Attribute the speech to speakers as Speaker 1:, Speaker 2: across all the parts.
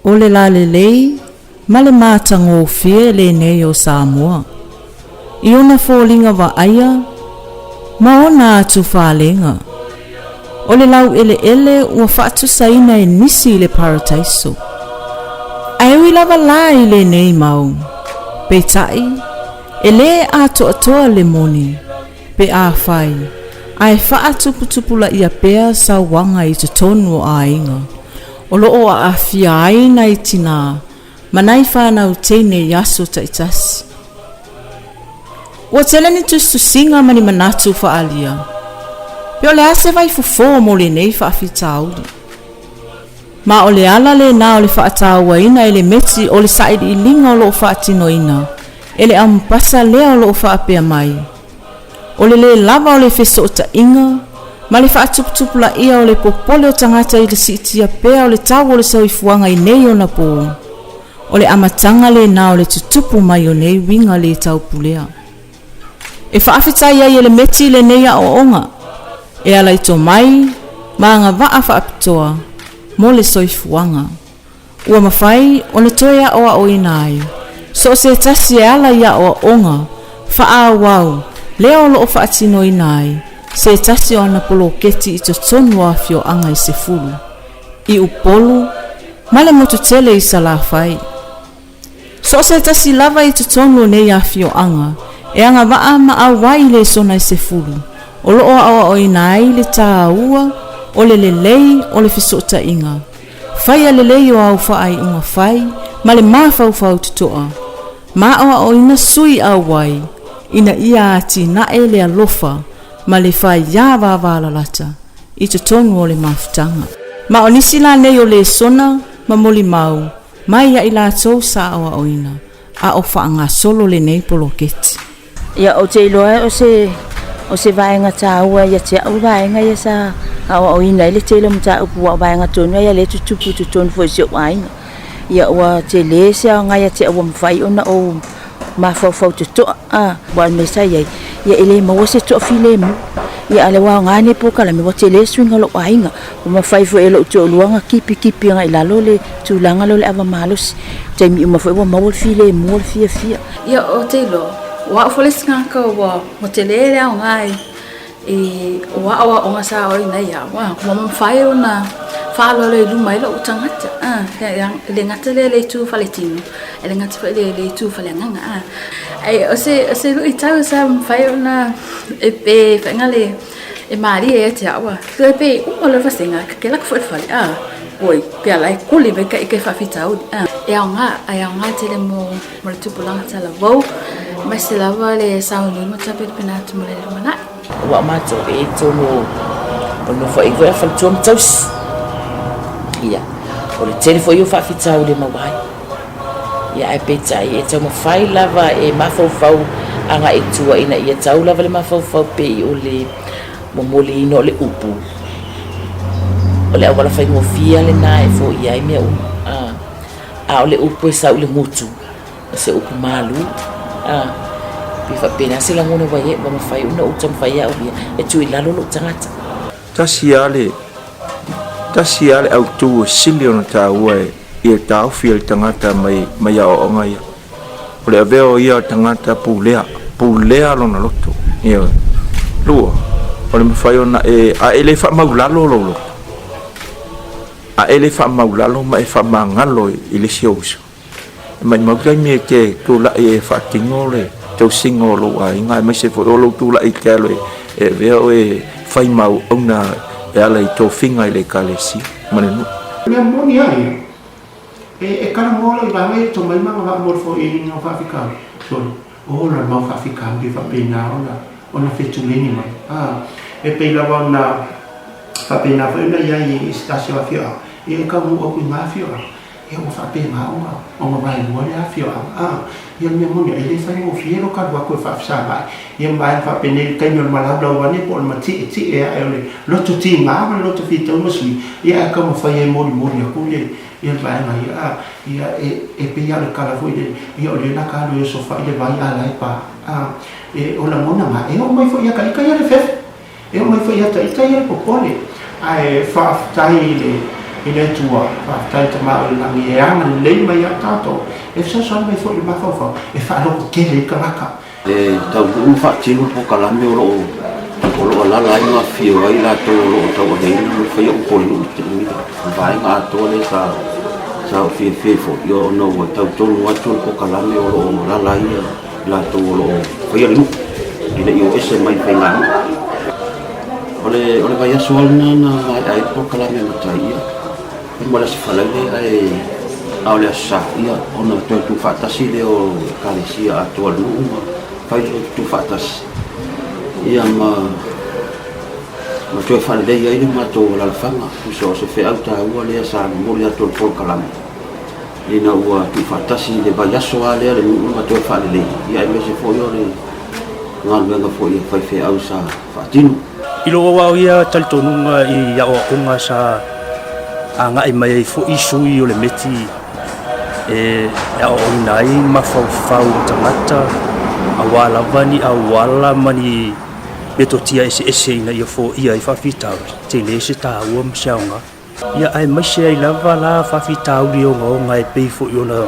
Speaker 1: O le la lelei, ma le mātango fie le nei o Samoa. I ona fōlinga wa aia, ma ona atu whālenga. O le lau ele ua whaatu saina e nisi le parataiso. Aiwi lava la i le nei mau. Pe tai, e le ato atoa le moni. Pe a whai, ai whaatuputupula ia pea sa wanga i te tonu o a inga. O loo a awhia aina i tina, manai whanau teine i aso taitasi. Ua teleni tustu singa mani manatu whaalia. Peo le ase vai fufo mo le nei whaafitauli. Ma o le ala le na o le whaataua ina e le meti o le saidi i linga o loo whaatino ina. E le ampasa lea o loo whaapea mai. O le lava o le fesota inga, ma le whaatuputupula ia o le popole o tangata i le siitia pea o le tau o le sauifuanga i nei o na pō. O le amatanga le na o le tutupu mai o nei winga le tau pulea. E whaafitai ai e le meti le nei a o onga. E ala i tō mai, ma anga waa whaapitoa, mo le soifuanga. Ua mawhai, o na toia o a o inai. So se tasi e ala ia o a onga, wha wau, leo lo o whaatino inai. Se tasi o ana polo keti i to tonu a fio anga i se fulu. I upolu, male motu tele i sa la whai. So se tasi lava i to tonu nei a fio anga, e anga waa ma a wai le sona i se fulu. O loo awa o inai le taa ua, o le lelei o le fisota inga. Whai lelei o au whaai unga whai, ma le mawhau tutoa. Ma awa o ina sui a wai, ina ia ati na e le alofa, ma le whai ia wawala lata, i te tonu o le mawhutanga. Ma o nisi la nei o le sona, ma moli mau, mai ia ila tau sa awa o ina, a o whaanga solo le nei polo keti.
Speaker 2: Ia o te iloa o se vaenga tāua ia te au vaenga ia sa awa o ina ile te ilo mta upu wa vaenga tonu ia le tutupu tutonu fo se vaenga. Ia ua te le se a ngai te awa mwhai ona o mawhau tutoa wa mesa ia ele maua se toa file mu. Ia ale wa ngane po kala me wa te le swinga lo vaenga o mawhai fo elo te luanga kipi nga ilalo le tulanga lo le ava malos. Te mi mawhai wa maua file mu fia.
Speaker 3: Ia o te ilo wa foles ngaka wa motelele au ngai wa awa onga sa oi na ya wa mama fai ona fa lo le lu mai lo tangata yang le ngata le tu faletino le ngata le tu falenganga ai o se lu itau sa fai ona pe ngale e mari e te awa pe o lo fasenga ke la fo fai oi pe ala kuli be ke fa fitau e anga te le mo tu pulang tala vo mas se lava le sauni mo tapet penatu mo le mana
Speaker 2: wa mato e tono no fa i fa tom tos ia o le telefo yo fa fitau le mawai ia e peta e tomo fai lava e mafau anga e tua ina ia tau lava le mafau pe o le momoli no le upu o le awala fai mo fia le na e fo ia i mea o le upu e sa le mutu se upu malu pifa pena sila ngone wae ba mafai una utam fai au bia e tu ilalo lo tangata
Speaker 4: tasiale au tu silion ta wae e tau fiel tangata mai o ngai o le veo ia tangata pulea lo na loto ia lo o le mafai ona e a ele fa maulalo lo a ele fa maulalo mai fa mangalo ile sioso mai magai me ke to la e fa tingole to singolo ai ngai mai se fo lo tu la i kelo e veo e fai mau ona e ala i to finga ile kalesi mane no
Speaker 5: me moni ai e kana mola i va mai to mai ma va morfo i no fa fika so o la ma fa fika bi fa pena ona fe tu leni mai e pe la va na whapena whaina iai i stasi wa whio e ka mu o kui maa whio e o whapena o ma mai mua le a whio ia mea moni e le whai mo whiero ka rua koe whapsa mai ia mai whapena i kainyo malau lau wane po ma ti e a ole loto ti ngā ma loto whita umasui ia ka mo whai e mori mori a kule ia mai mai ia e pe ia le kala fui le ia ole na ka lo so whai le vai a lai pa e o la mona ma e o mai fo ia ka ika ia le fef e o mai fo ia ta ika ia le popole ai whaftai le tua whaftai ta maa o le langi e ana le mai a tato e so mai fo le mawhawha e whaaloko kele i ka raka
Speaker 6: e tau unu whaatinu po kalame o loo lala ai ngā whio ai la tō o loo tau a heina mo whai o kore nui te nui vai ngā tō le sa o whie fo i o no wa tau tonu atu po kalame o loo lala ai la tō o loo whai a nui i le i o ese mai whai ngā ole vai aso alna na ai po kalame matai ia e mo le se whalaile ai au le asa ia ona tu whaatasi le o kalesia atu al nuu whai tu whaatasi ia ma tue whanele ia ina mato lalwhanga kuso se whi au ta ua lea sa mori atu al pol kalame ina ua tu whaatasi le vai aso a lea le nuu ma tue whanele ia e mese fo i o le ngā luenga fo i a whai whi au sa whaatinu
Speaker 7: ilo wau ia talitonunga i ia o kunga sa anga i mai fo i sui o le meti e ia o nai mawhau tangata awala vani awala mani betotia ese ina ia fo ia i whawhitau te le se tā ua msiaunga ia ai maise ai lava la whawhitau li o ngonga e pei fo i ona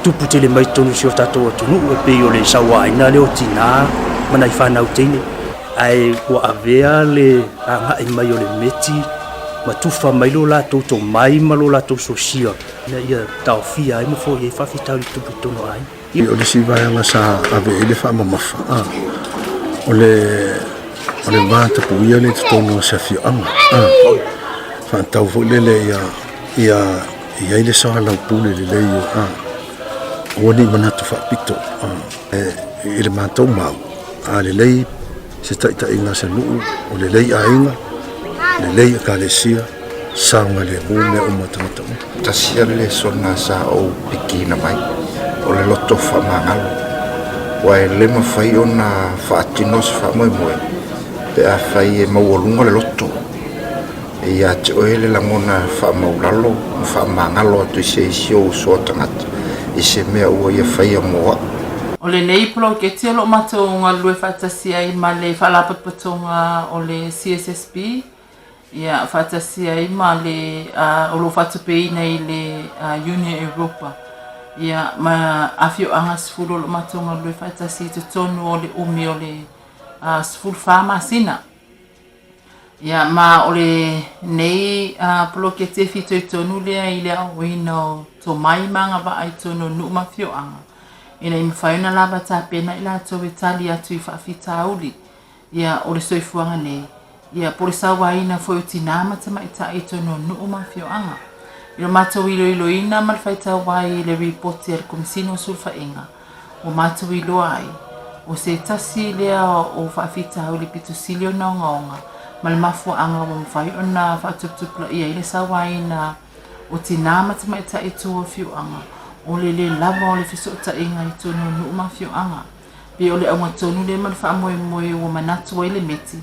Speaker 7: tupu te le mai tonu si o tato o tunu e pei o le sawaina le o tina mana i whanau teine ai wa avea le anga i mai o le meti ma tufa mai lo la to mai ma lo la to sosia na ia tau fia ai mo fo i whawhitau i tupu tono ai
Speaker 8: o le si vai anga sa ave ele fa mamafa o le mata pu ia le tono sa fia fa tau fo le ia ile sa la pule le yo o ni mana to fa pito ile mata mau le lei se ta ina se lu o le lei ainga le lei kalesia sanga le mune o matata
Speaker 9: ta sia le sona sa o pikina mai o le loto fa mangalo wa le ma fai ona fa tinos fa moi pe a fai e mawolunga le loto e ia te oele la ngona fa maulalo fa mangalo tu se sio so tangat e se mea ua ia fai a moa
Speaker 2: o le nei plo ke te lo matonga lue fatasia i ma le falapapatonga o le CSSP ia fatasia i ma le o lo fatupe nei le Union Europa ia ma afio anga sfulu lo matonga lue fatasi te tonu o le umi o le sfulu farmasina ia ma o le nei plo ke te fito i tonu lea i le awino to mai manga va ai tonu nu mafio anga ina i mwhaina lava tā pena i la tō tali atu i whaafita auli. Ia o le soifuanga nei. Ia pore sawa ina fo i tina matama i ta i tono nuu mawhio anga. Ilo mātou ilo ina malwhaita wai le reporti al komisino sulfa inga. O mātou ilo ai. O se tasi lea o whaafita auli pito silio na onga. Malmafua anga o mwhai ona whaatuptupla ia ile sawa ina o tina matama i ta i tō fio anga. O le lava o le fisota inga i tono nuu mawhio anga. Pe o le aunga tonu le malwha moe moe o manatu ai le meti.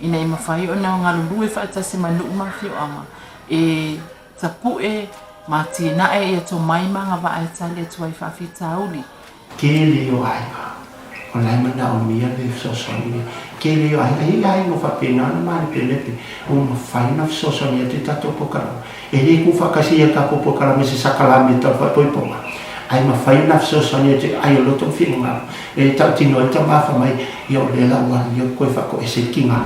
Speaker 2: Ina i mawhai o na ngalulue whaatasi ma nuu mawhio anga. E tapu e ma tina e ia to mai manga wa ai tali atu ai whaafita auli.
Speaker 5: Kele o aiga. O lai mana o mia le fisosoni. Kele o aiga. Ia ai no whapena na maari pelepe. O mawhai na fisosoni atu tato pokara. E le ku whakasi e kako pokara me se sakalame tau whapoiponga. Ai mawhai na fisosoni atu ai o loto whiunga. E tau tino e ta mawha mai i o le laua i o koe whako e se kinga.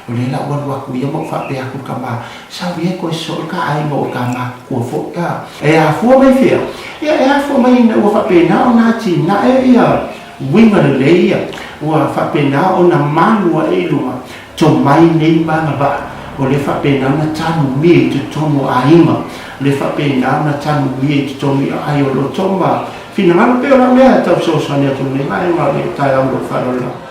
Speaker 5: O le laua waku i o mo whape aku ka maa. Sau i e koe sol ka ai mo ka maa kua whoka. E a fua mai whia. Ia e a fua mai na ua whapena o nā ti na e ia. Winga le leia. Ua whapena o na manua e lunga. To mai nei manga wa. O le whapena na tanu mie te tomo a inga. Le whapena na tanu mie te tomo ai o lo toma. Fina ngana peo na mea tau sosania tu nei mai ma le tai au lo wharola.